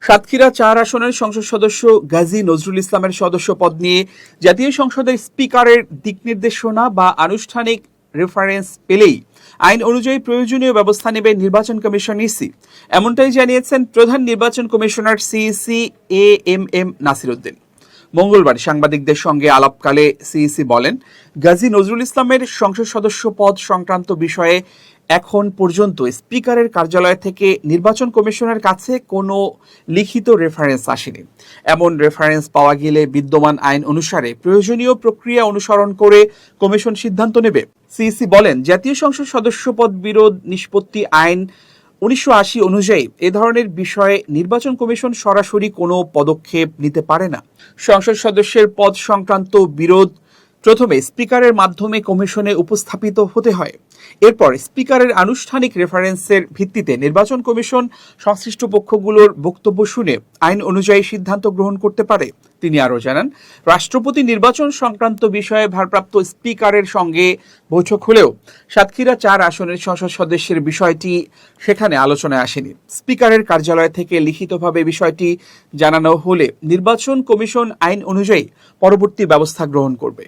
সাতক্ষীরা ৪ আসনের সংসদ সদস্য গাজী নজরুল ইসলামের সদস্য পদ নিয়ে জাতীয় সংসদের স্পিকারের দিক নির্দেশনা বা আনুষ্ঠানিক রেফারেন্স পেলেই আইন অনুযায়ী প্রয়োজনীয় ব্যবস্থা নেবে নির্বাচন কমিশন ইসি। এমনটাই জানিয়েছেন প্রধান নির্বাচন commissioner CEC AMM Nasir Uddin. মঙ্গলবার সাংবাদিকদের সঙ্গে আলাপকালে সিইসি বলেন, গাজী নজরুল ইসলামের সংসদ সদস্য পদ সংক্রান্ত বিষয়ে এখন পর্যন্ত স্পিকারের কার্যালয় থেকে নির্বাচন কমিশনের কাছে কোনো লিখিত রেফারেন্স আসেনি। এমন রেফারেন্স পাওয়া গেলে বিদ্যমান আইন অনুসারে প্রয়োজনীয় প্রক্রিয়া অনুসরণ করে কমিশন সিদ্ধান্ত নেবে। সিইসি বলেন, জাতীয় সংসদ সদস্য পদ বিরোধ নিষ্পত্তি আইন 1980 অনুযায়ী এ ধরনের বিষয়ে নির্বাচন কমিশন সরাসরি কোনো পদক্ষেপ নিতে পারে না। সংসদ সদস্যের পদ সংক্রান্ত বিরোধ প্রথমে স্পিকারের মাধ্যমে কমিশনে উপস্থাপিত হতে হয়। এরপর স্পিকারের আনুষ্ঠানিক রেফারেন্সের ভিত্তিতে নির্বাচন কমিশন সংশ্লিষ্ট পক্ষগুলোর বক্তব্য শুনে আইন অনুযায়ী সিদ্ধান্ত গ্রহণ করতে পারে। তিনি আরও জানান, রাষ্ট্রপতি নির্বাচন সংক্রান্ত বিষয়ে ভারপ্রাপ্ত স্পিকারের সঙ্গে বৈঠক হলেও সাতক্ষীরা ৪ আসনের সংসদ সদস্যের বিষয়টি সেখানে আলোচনায় আসেনি। স্পিকারের কার্যালয় থেকে লিখিতভাবে বিষয়টি জানানো হলে নির্বাচন কমিশন আইন অনুযায়ী পরবর্তী ব্যবস্থা গ্রহণ করবে।